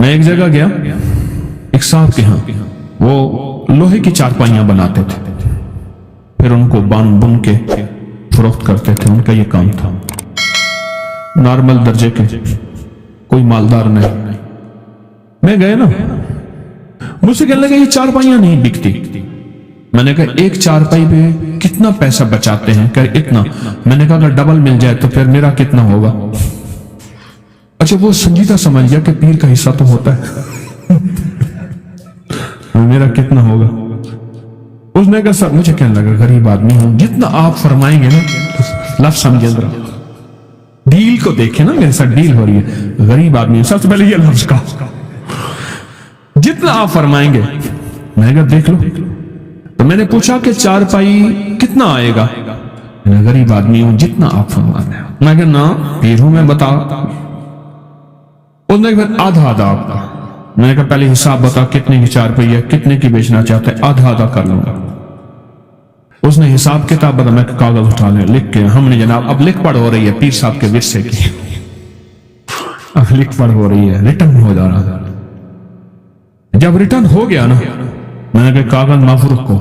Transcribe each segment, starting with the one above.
میں ایک جگہ گیا ایک صاحب کے ہاں، وہ لوہے کی چارپائیاں بناتے تھے، پھر ان کو بن کے فروخت کرتے تھے، ان کا یہ کام تھا، نارمل درجے کے، کوئی مالدار نہیں۔ میں گئے نا، مجھ سے کہنے لگا یہ چارپائیاں نہیں بکتی۔ میں نے کہا ایک چارپائی پہ کتنا پیسہ بچاتے ہیں؟ کہ اتنا۔ میں نے کہا اگر ڈبل مل جائے تو پھر میرا کتنا ہوگا؟ اچھا وہ سنجیدہ سمجھ گیا کہ پیر کا حصہ تو ہوتا ہے، میرا کتنا ہوگا؟ اس نے کہا سر، مجھے کہنے لگا غریب آدمی ہوں، جتنا آپ فرمائیں گے نا، لفظ سمجھے ذرا، ڈیل کو دیکھیں نا، میرے ساتھ ڈیل ہو رہی ہے، غریب آدمی ہوں، سب سے پہلے یہ لفظ کا جتنا آپ فرمائیں گے۔ میں نے کہا دیکھ لو۔ تو میں نے پوچھا کہ چارپائی کتنا آئے گا؟ میں نے غریب آدمی ہوں، جتنا آپ فرماتے ہیں۔ میں کہا نا پیر ہوں میں، بتا۔ اس نے کہا آدھا آدھا آپ کا۔ میں نے کہا پہلے حساب بتا کتنے کی چارپائی ہے، کتنے کی بیچنا چاہتا ہے، آدھا آدھا کر لوں گا۔ اس نے حساب کتاب بتا، میں کاغذ اٹھا لیں لکھ کے، ہم نے جناب اب لکھ پڑھ ہو رہی ہے پیر صاحب کے ورثے کی، اب لکھ پڑھ ہو رہی ہے، ریٹرن ہو جا رہا۔ جب ریٹرن ہو گیا نا، میں نے کہا کاغذ معاف رکھو،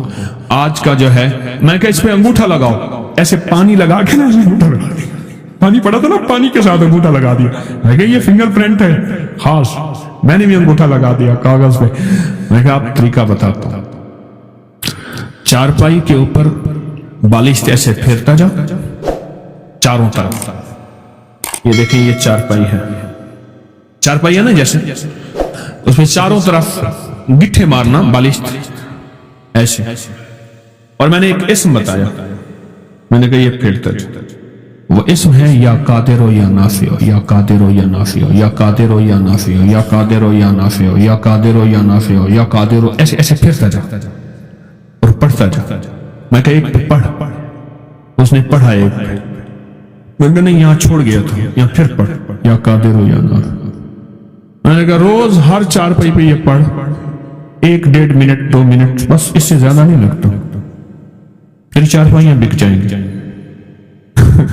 آج کا جو ہے، میں کہا اس پہ انگوٹھا لگاؤ، ایسے پانی لگا کے نا انگوٹھا لگا دیا، پانی پڑا تھا نا، پانی کے ساتھ انگوٹھا لگا دیا۔ میں کہا یہ فنگر پرنٹ ہے خاص، میں نے بھی انگوٹھا لگا دیا کاغذ پہ۔ میں کہا آپ طریقہ بتاتا ہوں، چارپائی کے اوپر بالشت ایسے پھیرتا جا چاروں طرف، یہ دیکھیں یہ چارپائی ہے، چارپائی ہے نا جیسے، اس میں چاروں طرف گٹھے مارنا بالشت ایسے، اور میں نے ایک اسم بتایا، میں نے کہا یہ پھیرتا جا، وہ اسم ہے یا قادر ہو یا نافع ہو، یا قادر ہو یا نافع ہو، یا قادر ہو یا نافع ہو، یا قادر ہو یا نافع ہو، یا قادر ہو یا نافع ہو، یا قادر ہو، ایسے ایسے پھیرتا جا اور پڑھتا جا۔ میں کہا ایک پڑھ، اس نے پڑھا ایک، میں نے کہا نہیں یہاں چھوڑ گیا تھا، یہاں پھر پڑھ، یا قادر ہو یا نافع۔ میں نے کہا روز ہر چارپائی پہ یہ پڑھ، 1-1.5 منٹ 2 منٹ، بس اس سے زیادہ نہیں لگتا، تیری چارپائیاں بک جائیں گی۔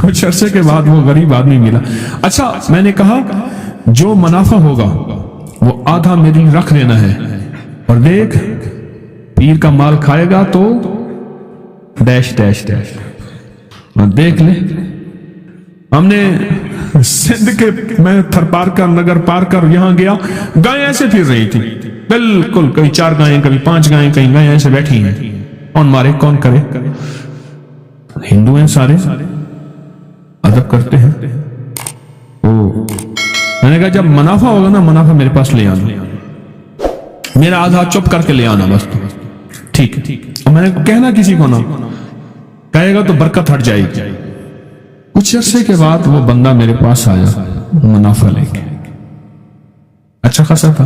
کچھ عرصے کے بعد وہ غریب آدمی ملا۔ اچھا میں نے کہا جو منافع ہوگا وہ آدھا میری رکھ لینا ہے، اور دیکھ پیر کا مال کھائے گا تو ڈیش ڈیش ڈیش، اور دیکھ لے۔ ہم نے سندھ کے، میں تھر پار کر نگر پار کر یہاں گیا، گائیں ایسے پھر رہی تھی بالکل، کبھی 4 گائیں کبھی 5 گائیں، کہیں گائیں ایسے بیٹھی ہیں، کون مارے کون کرے، ہندو ہیں سارے، ادب کرتے ہیں۔ میں نے کہا جب منافع ہوگا نا، منافع میرے پاس لے آنا، میرا آدھا چپ کر کے لے آنا بس، ٹھیک ہے؟ اور میں نے کہنا کسی کو نہ، کہے گا تو برکت ہٹ جائے گی۔ کچھ عرصے کے بعد وہ بندہ میرے پاس آیا منافع لے کے، اچھا خاصا تھا۔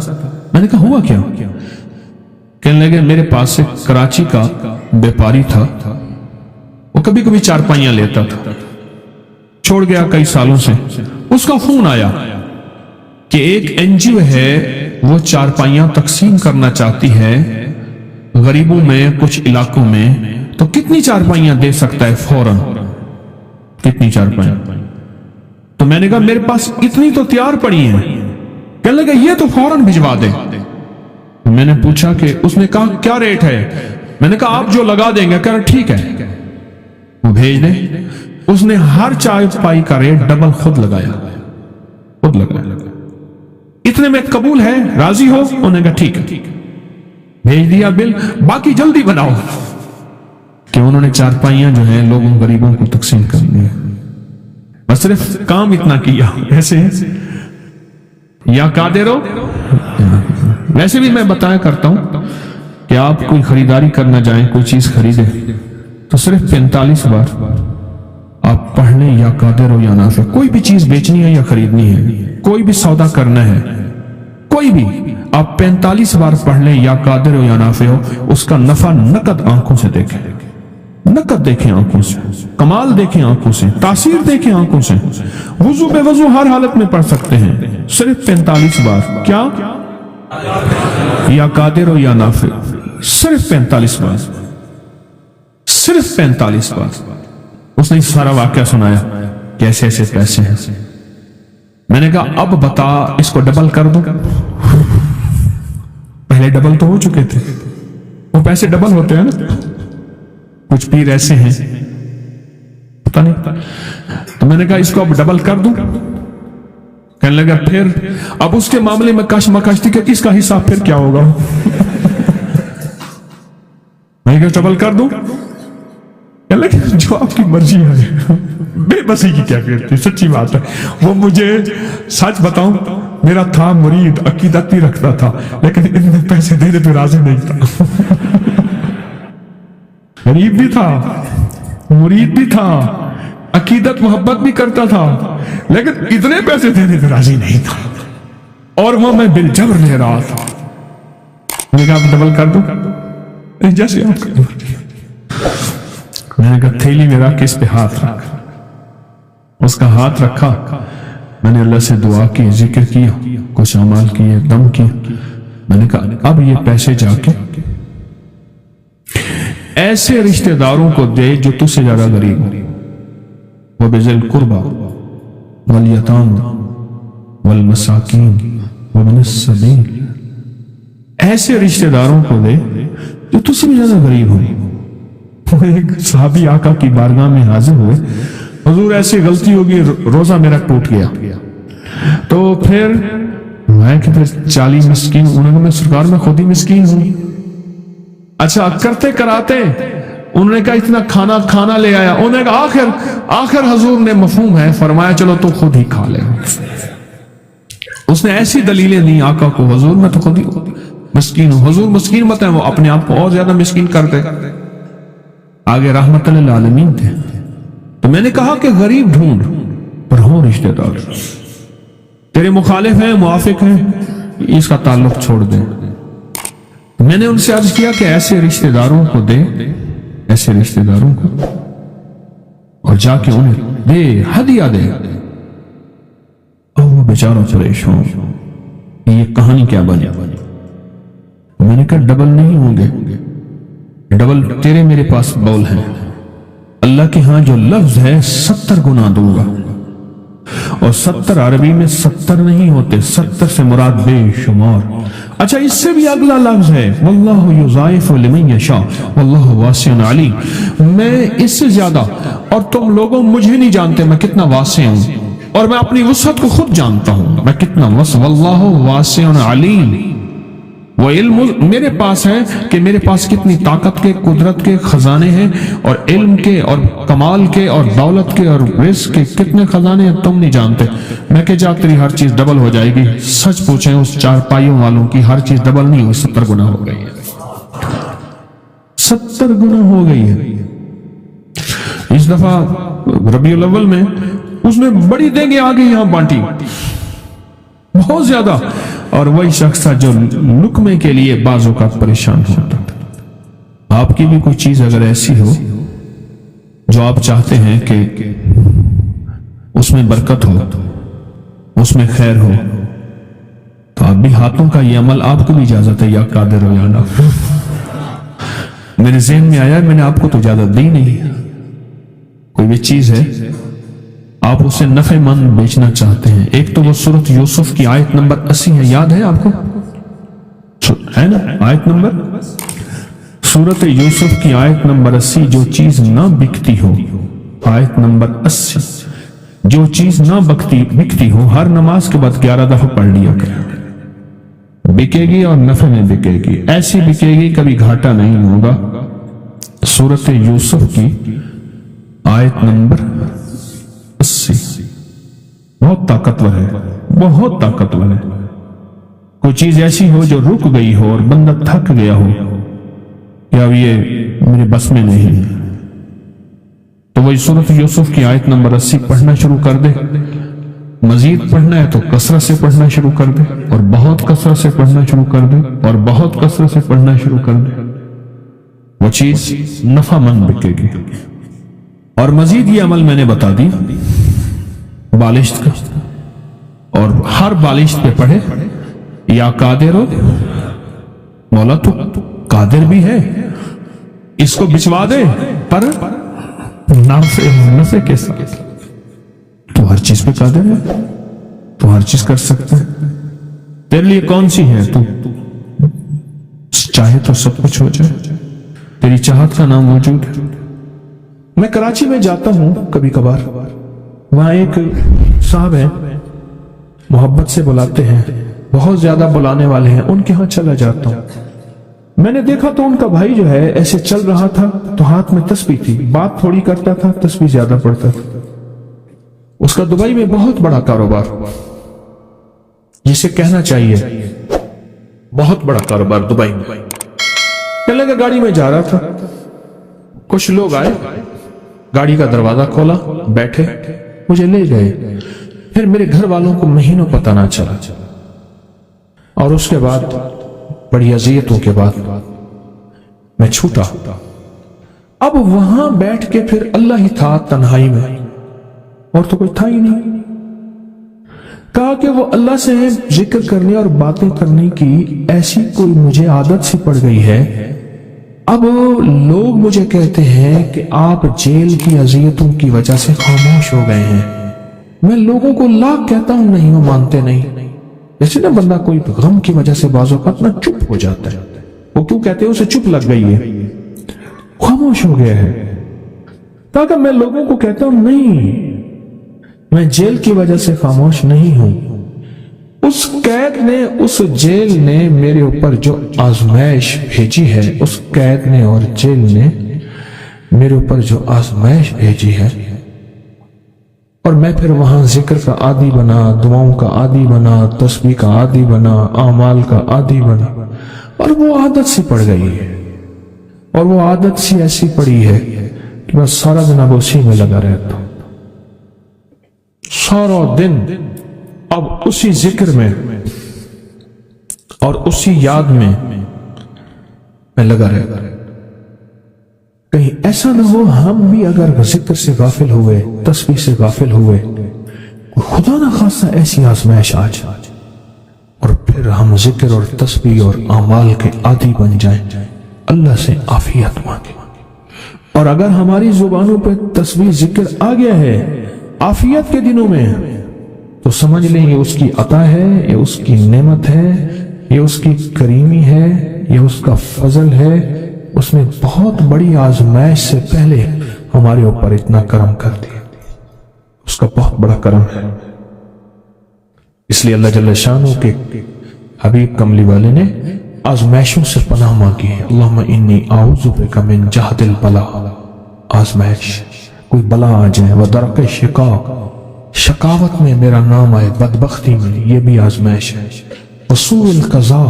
میں نے کہا ہوا کیا؟ کہنے لگے میرے پاس سے کراچی کا بیپاری تھا، وہ کبھی کبھی چارپائیاں لیتا تھا، چھوڑ گیا کئی سالوں سے۔ اس کا فون آیا کہ ایک NGO ہے وہ چارپائیاں تقسیم کرنا چاہتی ہے غریبوں میں کچھ علاقوں میں، تو کتنی چارپائیاں دے سکتا ہے فوراً، کتنی چارپائیاں؟ تو میں نے کہا میرے پاس اتنی تو تیار پڑی ہیں۔ کہنے لگا یہ تو فوراً بھجوا دے۔ میں نے پوچھا کہ، اس نے کہا کیا ریٹ ہے؟ میں نے کہا آپ جو لگا دیں گے۔ کہہ رہا ٹھیک ہے وہ بھیج دیں۔ اس نے ہر چارپائی کا ریٹ ڈبل خود لگایا، خود لگایا۔ اتنے میں قبول ہے، راضی ہو؟ انہوں نے کہا ٹھیک ہے، بھیج دیا بل، باقی جلدی بناؤ، کہ انہوں نے چارپائیاں جو ہیں لوگوں غریبوں کو تقسیم کرنی ہے۔ بس صرف کام اتنا کیا، ایسے یا قادر ہو۔ ویسے بھی میں بتایا کرتا ہوں کہ آپ کوئی خریداری کرنا جائیں، کوئی چیز خریدیں تو صرف 45 بار آپ پڑھ لیں یا قادر ہو یا نافع۔ کوئی بھی چیز بیچنی ہے یا خریدنی ہے، کوئی بھی سودا کرنا ہے، کوئی بھی، آپ 45 بار پڑھ لیں یا قادر ہو یا نافع ہو، اس کا نفع نقد آنکھوں سے دیکھیں، نقد دیکھیں آنکھوں سے، کمال دیکھیں آنکھوں سے، تاثیر دیکھیں آنکھوں سے۔ وضو بے وضو ہر حالت میں پڑھ سکتے ہیں، صرف 45 بار۔ کیا؟ یا قادر ہو یا نافع، صرف 45 بار، صرف 45 بار۔ اس نے سارا واقعہ سنایا، کیسے ایسے پیسے ہیں۔ میں نے کہا اب بتا اس کو ڈبل کر دو۔ पहले डबल तो हो चुके थे, वो पैसे डबल होते हैं ना। कुछ पीर ऐसे हैं, पता नहीं, तो मैंने कहा इसको अब डबल कर दूं। कहने लगा फिर अब उसके मामले में कशमकश थी कि इसका हिसाब फिर क्या होगा। मैं क्या डबल कर दूं? कहने लगे जो आपकी मर्जी है। बेबसी की क्या करती, सच्ची बात है। वो मुझे सच बताऊं, मेरा था मुरीद, अकीदत भी रखता था, लेकिन इतने पैसे देने पे राजी नहीं था। गरीब भी था, मुरीद भी था, अकीदत मोहब्बत भी करता था, लेकिन इतने पैसे देने पे राजी नहीं था, और वो मैं बिलजबर ले रहा था। मैंने कहा डबल कर दो, जैसे आप कर दो। मैंने कहा थैली में रख, इस पे हाथ रख। उसका हाथ रखा, मैंने अल्लाह से दुआ की, जिक्र किया, कुछ अमाल किए, दम किया। मैंने कहा अब ये पैसे जाके ऐसे रिश्तेदारों को दे जो तुझसे ज्यादा गरीब हो, वो बिज़िल कुर्बा वल यताम वल मसाकीन वबिन सबील। ऐसे रिश्तेदारों को दे जो तुझसे भी ज्यादा गरीब हो। एक सहाबी आका की बारगाह में हाजिर हुए, हुजूर ऐसी गलती होगी, रोजा मेरा टूट गया। तो फिर मैं कि फिर 40 मिस्कीन, उन्होंने मैं सरकार में खुद ही मिस्कीन हूं। अच्छा, करते कराते उन्होंने कहा इतना खाना ले आया। उन्होंने कहा आखिर हुजूर ने मफहूम है, फरमाया चलो तो खुद ही खा ले। उसने ऐसी दलीलें दी आका को, हुजूर मैं तो खुद ही मिस्कीन हूं। हुजूर मिस्कीन मत है, वो अपने आप को और ज्यादा मिस्कीन करते। आगे रहमतुल लिल आलमीन थे। तो मैंने कहा कि गरीब ढूंढ पर हो रिश्तेदार, तेरे मुखालिफ हैं, मुआफिक हैं, इसका ताल्लुक छोड़ दे। मैंने उनसे अर्ज किया कि ऐसे रिश्तेदारों को दे, ऐसे रिश्तेदारों को, और जाके उन्हें दे, हदिया दे। और वो बेचारा परेशान, ये कहानी क्या बनी? मैंने कहा डबल नहीं होंगे, डबल तेरे मेरे पास बौल है। अल्लाह के यहां जो लफ्ज है 70 गुना दूंगा, और 70 अरबी में 70 नहीं होते, 70 से मुराद बेशुमार। अच्छा, इससे भी अगला लफ्ज है वल्लाहु युज़ाइफु लिमन यशा वल्लाहु वासिउन अलीम। मैं इससे ज्यादा, और तुम लोगों मुझे नहीं जानते मैं कितना वासी हूं, और मैं अपनी वसअत को खुद जानता हूं मैं कितना वल्लाहु वासिउन अलीम। वो इल्म मेरे पास है कि मेरे पास कितनी ताकत के, कुदरत के खजाने हैं, और इल्म के और कमाल के और दौलत के और रिज़्क़ के कितने खजाने हैं तुम नहीं जानते। मैं कह जा तेरी हर चीज डबल हो जाएगी। सच पूछें उस चार पाइयों वालों की, हर चीज डबल नहीं हुई, 70 गुना हो गई है, 70 गुना हो गई है। इस दफा रबीउल अव्वल में उसने बड़ी देंगे आगे यहां बांटी, बहुत ज्यादा। और वही शख्स था जो लुकमे के लिए बाजों का परेशान होता था। आपकी भी कोई चीज अगर ऐसी हो जो आप चाहते हैं कि उसमें बरकत हो, उसमें खैर हो, तो आप भी हाथों का ये अमल, आपको भी इजाजत है, या कादिर हो या ना। मेरे ज़हन में आया, मैंने आपको तो इजाजत दी नहीं। कोई भी चीज है आप उसे नफेमंद बेचना चाहते हैं, एक तो वो सूरत यूसुफ की आयत नंबर 80 है, याद है आपको? है ना आयत नंबर, सूरत यूसुफ की आयत नंबर 80, जो चीज ना बिकती हो, आयत नंबर 80, जो चीज ना बिकती हो, हर नमाज के बाद 11 दफा पढ़ लिया करें। बिकेगी और नफे में बिकेगी, ऐसी बिकेगी कभी घाटा नहीं होगा। सूरत यूसुफ की आयत नंबर 80 बहुत ताकतवर है, बहुत ताकतवर है। कोई चीज ऐसी हो जो रुक गई हो और बंदा थक गया हो कि अब ये मेरे बस में नहीं, तो वही सूरत यूसुफ की आयत नंबर 80 पढ़ना शुरू कर दे। मजीद पढ़ना है तो कसरत से पढ़ना शुरू कर दे, और बहुत कसरत से पढ़ना शुरू कर दे, और बहुत कसरत से पढ़ना शुरू कर दे। वो चीज नफामंद बिकेगी। और मजीद ये अमल मैंने बता दी बालिश्त का, और हर बालिश्त पे पढ़े या कादिर हो, मौला तो कादिर भी है, इसको बिचवा दे, पर नफे के साथ। तो हर चीज पे कादिर है, तो हर चीज कर सकते हैं। तेरे लिए कौन सी है? तू चाहे तो सब कुछ हो जाए, तेरी चाहत का नाम मौजूद है। मैं कराची में जाता हूं कभी कभार, वहां एक साहब है, मोहब्बत से बुलाते हैं, बहुत ज्यादा बुलाने वाले हैं, उनके यहां चला जाता हूं। मैंने देखा तो उनका भाई जो है ऐसे चल रहा था तो हाथ में तस्बीह थी, बात थोड़ी करता था, तस्बीह ज्यादा पढ़ता था। उसका दुबई में बहुत बड़ा कारोबार, जिसे कहना चाहिए बहुत बड़ा कारोबार दुबई में। कहने लगा गाड़ी में जा रहा था, कुछ लोग आए, गाड़ी का दरवाजा खोला, बैठे, मुझे ले गए। फिर मेरे घर वालों को महीनों पता ना चला, और उसके बाद बड़ी अजियतों के बाद मैं छूटा। अब वहां बैठ के फिर अल्लाह ही था तन्हाई में, और तो कोई था ही नहीं। कहा कि वो अल्लाह से जिक्र करने और बातें करने की ऐसी कोई मुझे आदत सी पड़ गई है। अब लोग मुझे कहते हैं कि आप जेल की अजियतों की वजह से खामोश हो गए हैं। मैं लोगों को लाख कहता हूं, नहीं, वो मानते नहीं। जैसे ना बंदा कोई गम की वजह से बाजों का अपना चुप हो जाता है, वो क्यों कहते हैं, उसे चुप लग गई है, खामोश हो गया है। ताकि मैं लोगों को कहता हूं, नहीं, मैं जेल की वजह से खामोश नहीं हूं। उस कैद ने, उस जेल ने मेरे ऊपर जो आजमाइश भेजी है, उस कैद ने और जेल ने मेरे ऊपर जो आजमाइश भेजी है, और मैं फिर वहां जिक्र का आदी बना, दुआओं का आदी बना, तस्बीह का आदी बना, आमाल का आदी बना, और वो आदत सी पड़ गई है। और वो आदत सी ऐसी पड़ी है कि बस सारा दिन अब उसी में लगा रहता हूं, सारा दिन अब उसी जिक्र में और उसी याद में मैं लगा रहता। कहीं ऐसा ना हो हम भी अगर जिक्र से गाफिल हुए, तस्बीह से गाफिल हुए, खुदा ना खासा ऐसी आजमाइश आ जाए और फिर हम जिक्र और तस्बीह और आमाल के आदी बन जाएं, अल्लाह से आफियत मांगे। और अगर हमारी जुबानों पे तस्बीह जिक्र आ गया है आफियत के दिनों में, तो समझ लें ये उसकी अता है, ये उसकी नेमत है, ये उसकी करीमी है, ये उसका फजल है। उसने बहुत बड़ी आजमाइश से पहले हमारे ऊपर इतना करम कर दिया, उसका बहुत बड़ा करम है। इसलिए अल्लाह जल्ल शानो के हबीब कमली वाले ने आजमाइशों से पनाह मांगी है। अल्लाहुम्मा इन्नी आऊज़ु बिका मिन जहदिल बला, आजमाइश, कोई बला आ जाए, व दरक शिका, शकावत में मेरा नाम आए, बदबख्ती में, ये भी आजमाइश है। वसूल कज़ा,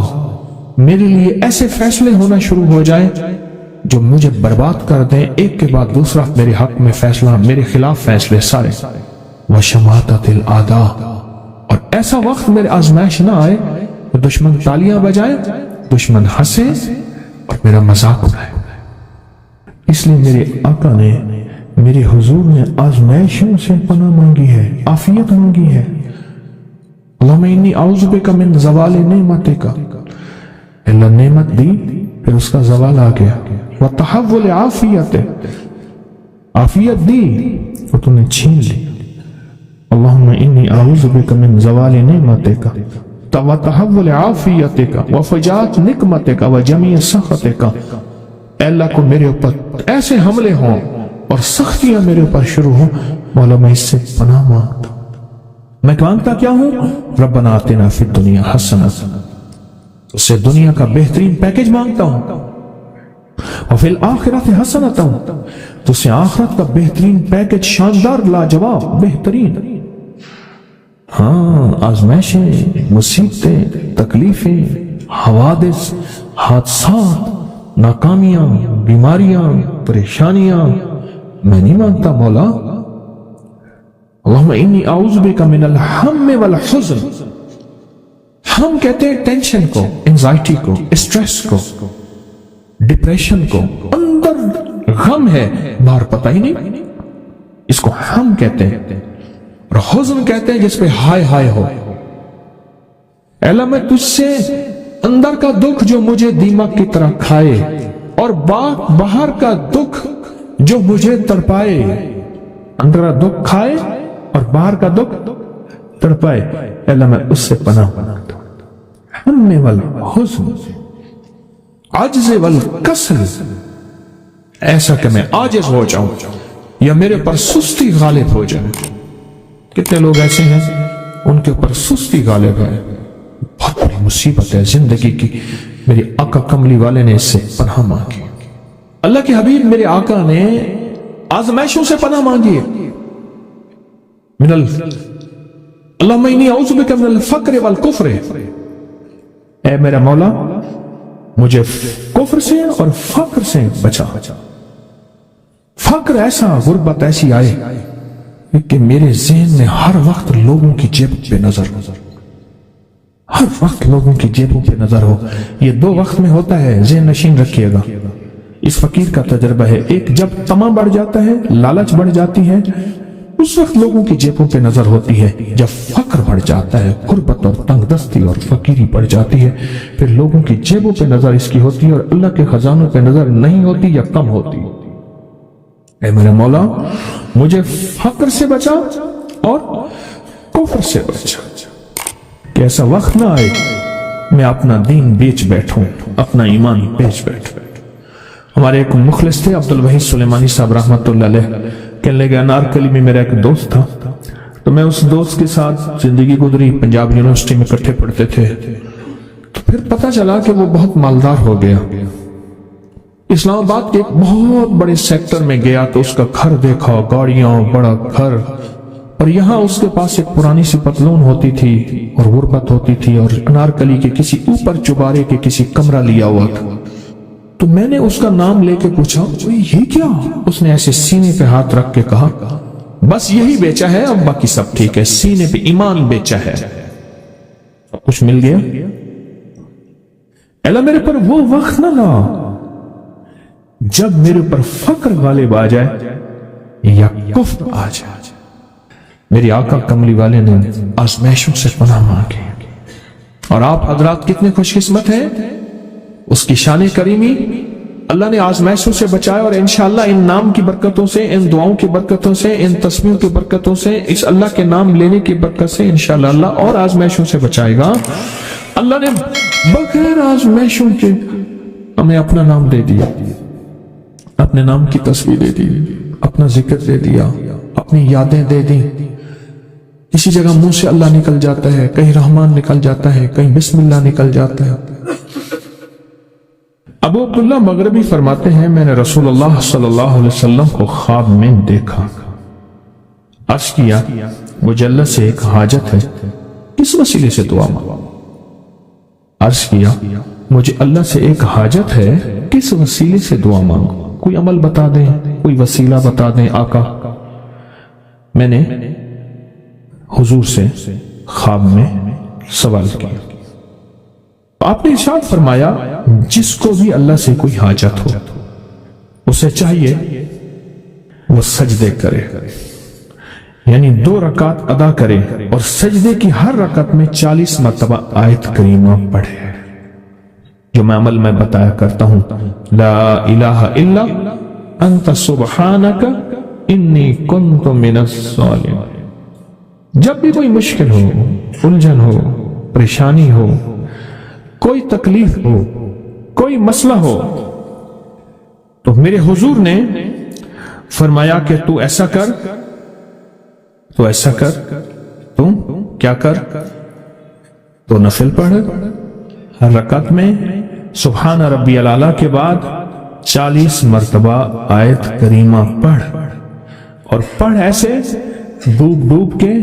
मेरे लिए ऐसे फैसले होना शुरू हो जाए जो मुझे बर्बाद कर दें, एक के बाद दूसरा मेरे हक में फैसला, मेरे खिलाफ फैसले सारे। व शमाततिल आदा, और ऐसा वक्त मेरे आजमाइश ना आए तो दुश्मन तालियां बजाए, दुश्मन हंसे और मेरा मजाक उड़ाए। इसलिए मेरे आका ने, मेरे हुजूर ने आजमाइशों से पनाह मांगी है, आफियत मांगी है। अल्लाहुम्मा इन्नी आऊज़ु बिका मिन ज़वाल नेमतिका, अल्लाह नेमत दी फिर उसका जवाल आ गया। व तहव्वुल आफियत, आफियत दी और तुमने छीन ली। अल्लाहुम्मा इन्नी आऊज़ु बिका मिन ज़वाल नेमतिका व तहव्वुल आफियतिका व फजात निकमतिका व जमी सखतिका। अल्लाह को मेरे ऊपर ऐसे हमले हों और सख्तियां मेरे ऊपर शुरू हो, मौला मैं इससे पनाह मांगता। मैं मांगता क्या हूं? रब्बना आतिना फिद दुनिया हसनतन, उससे दुनिया का बेहतरीन पैकेज मांगता हूं। और फिल आखिरत हसनतन, तो उससे आखिरत का बेहतरीन पैकेज, शानदार, लाजवाब, बेहतरीन। हाँ, आजमाइशें, मुसीबतें, तकलीफें, हवादिस, हादसात, नाकामियां, बीमारियां, परेशानियां मैं नहीं मांगता मौला। अल्लाहुम्मा इन्नी आऊज़ु बिका मिनल हम्म वल हुज़्न। हम कहते हैं टेंशन को, एंजाइटी को, स्ट्रेस को, डिप्रेशन को, अंदर गम है बाहर पता ही नहीं, इसको हम कहते हैं। और हुज़्न कहते हैं जिस पे हाय हाय हो। अल्लाह मैं तुझसे अंदर का दुख जो मुझे दीमक की तरह खाए, और बाहर का दुख जो मुझे तड़पाए, अंदर का दुख खाए और बाहर का दुख तड़पाए, अल्लाह मैं उससे पनाह मांगता हूं। हम्मे वाला हुज़्न, आजिज़ वल कसर, ऐसा कि मैं आजिज़ हो जाऊं या मेरे पर सुस्ती गालिब हो जाए। कितने लोग ऐसे हैं उनके ऊपर सुस्ती गालिब है। बहुत बड़ी मुसीबत है जिंदगी की। मेरे आका कमली वाले ने इससे पनाह मांगी। अल्लाह के हबीब मेरे आका ने आजमाइशों से पनाह मांगी। मिनल अल्लाहुम्मा इन्नी औज़ु बिका मिनल फ़क्र वल कुफ्र, ऐ मेरा मौला मुझे कुफ्र से और फक्र से बचा। फक्र ऐसा, गुर्बत ऐसी आए कि मेरे ज़हन में हर वक्त लोगों की जेब पे नजर, हर वक्त लोगों की जेबों पे नजर हो। ये दो वक्त में होता है, ज़हन नशीन रखिएगा। इस फकीर का तजर्बा है, एक जब तमा बढ़ जाता है, लालच बढ़ जाती है, उस वक्त लोगों की जेबों पे नजर होती है। जब फक्र बढ़ जाता है, गुर्बत और तंगदस्ती और फकीरी बढ़ जाती है, फिर लोगों की जेबों पे नजर इसकी होती है और अल्लाह के खजानों पे नजर नहीं होती या कम होती। ऐ मेरे मौला मुझे फक्र से बचा और कुफ्र से बचा, कि ऐसा वक्त ना आए मैं अपना दीन बेच बैठूं, अपना ईमान बेच बैठूं। हमारे एक मुखलिस थे अब्दुल वहीद सुलेमानी साहब रहमतुल्लाह अलैह, कहने लगे अनारकली में मेरा एक दोस्त था, तो मैं उस दोस्त के साथ जिंदगी गुजरी, पंजाब यूनिवर्सिटी में इकट्ठे पढ़ते थे। तो फिर पता चला कि वो बहुत मालदार हो गया। इस्लामाबाद के एक बहुत बड़े सेक्टर में गया तो उसका घर देखा, गाड़ियां, बड़ा घर, और यहाँ उसके पास एक पुरानी सी पतलून होती थी और गुर्बत होती थी और अनारकली के किसी ऊपर चुबारे के किसी कमरा लिया हुआ था। तो मैंने उसका नाम लेके पूछा ये क्या? उसने ऐसे सीने पे हाथ रख के कहा बस यही बेचा है, अब बाकी सब ठीक है, सीने पे ईमान बेचा है, सब कुछ मिल गया। अल्लाह मेरे पर वो वक्त ना ला जब मेरे पर फक्र गालिब आ जाए या कुफ्र आ जाए। मेरे आका कमली वाले ने आजमाइशों से पनाह मांगी और आप हजरात कितने खुशकिस्मत हैं, उसकी शान करीमी अल्लाह ने आजमाइशों से बचाया। और इंशाअल्लाह इन नाम की बरकतों से, इन दुआओं की बरकतों से, इन तस्बीहों की बरकतों से, इस अल्लाह के नाम लेने की बरकत से इंशाअल्लाह अल्लाह और आजमाइशों से बचाएगा। अल्लाह ने बगैर आजमाइशों के हमें अपना नाम दे दिया, अपने नाम की तस्वीर दे दी, अपना जिक्र दे दिया, अपनी यादें दे दी। किसी जगह मुंह से अल्लाह निकल जाता है, कहीं रहमान निकल जाता है, कहीं बिस्मिल्लाह निकल जाता है। अबू अब्दुल्लाह मगरबी फरमाते हैं मैंने रसूलुल्लाह सल्लल्लाहु अलैहि वसल्लम को ख्वाब में देखा। अर्ज किया मुझे अल्लाह से एक हाजत है, किस वसीले से दुआ मांगो। अर्ज किया मुझे अल्लाह से एक हाजत है, किस वसीले से दुआ मांगो। कोई अमल बता दें, कोई वसीला बता दें आका। मैंने हुजूर से ख्वाब में सवाल किया। आपने इरशाद फरमाया जिसको भी अल्लाह से कोई हाजत हो उसे चाहिए वो सजदे करे, यानी 2 रकात अदा करे और सजदे की हर रकत में 40 मरतबा आयत करीमा पढ़े, जो मैं अमल में बताया करता हूं। ला इलाहा इल्ला अंता सुब्हानका इन्नी कुन्तु मिनस सालिमीन। जब भी कोई मुश्किल हो, उलझन हो, परेशानी हो, कोई तकलीफ हो, कोई मसला हो, तो मेरे हुजूर ने फरमाया कि तू ऐसा कर, तो ऐसा कर, तू क्या कर, तो नफिल पढ़, हर रकत में सुभान रब्बियल आला के बाद 40 मरतबा आयत करीमा पढ़, और पढ़ ऐसे डूब डूब के,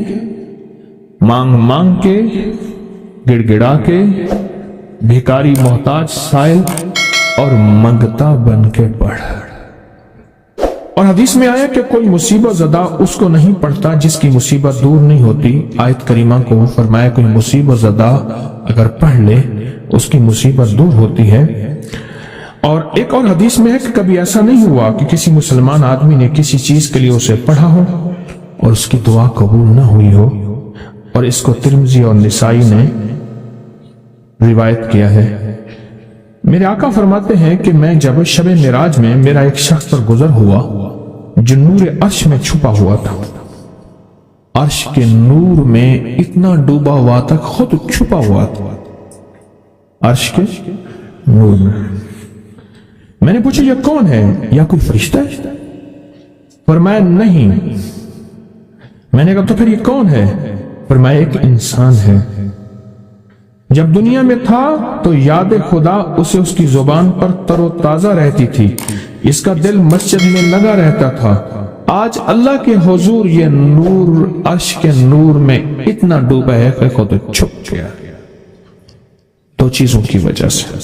मांग मांग के, गिड़गिड़ा के, भिखारी मोहताज साइल और मंगता बन के पढ़। और हदीस में आया कि कोई मुसीबत ज़दा उसको नहीं पढ़ता जिसकी मुसीबत दूर नहीं होती। आयत करीमा को फरमाया कोई मुसीबत ज़दा अगर पढ़ ले उसकी मुसीबत दूर होती है। और एक और हदीस में है कि कभी ऐसा नहीं हुआ कि किसी मुसलमान आदमी ने किसी चीज के लिए उसे पढ़ा हो और उसकी दुआ कबूल न हुई हो। और इसको तिरमिज़ी और निसाई ने रिवायत किया है। मेरे आका फरमाते हैं कि मैं जब शब मिराज में मेरा एक शख्स पर गुजर हुआ जो नूर अर्श में छुपा हुआ था, अर्श के नूर में इतना डूबा हुआ था, खुद छुपा हुआ था अर्श के नूर में। میں نے پوچھا یہ کون ہے؟ یا کوئی فرشتہ ہے؟ فرمایا نہیں۔ میں نے کہا تو پھر یہ کون ہے؟ فرمایا ایک انسان ہے، جب دنیا میں تھا تو یاد خدا اسے اس کی زبان پر تر و تازہ رہتی تھی، اس کا دل مسجد میں لگا رہتا تھا۔ آج اللہ کے حضور یہ نور عرش کے نور میں اتنا ڈوبا ہے کہ خود چھپ گیا۔ دو چیزوں کی وجہ سے،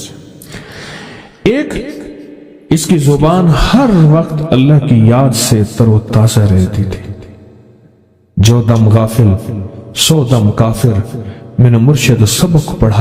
ایک اس کی زبان ہر وقت اللہ کی یاد سے تر و تازہ رہتی تھی۔ جو دم غافل سو دم کافر، میں نے مرشد سبق پڑھا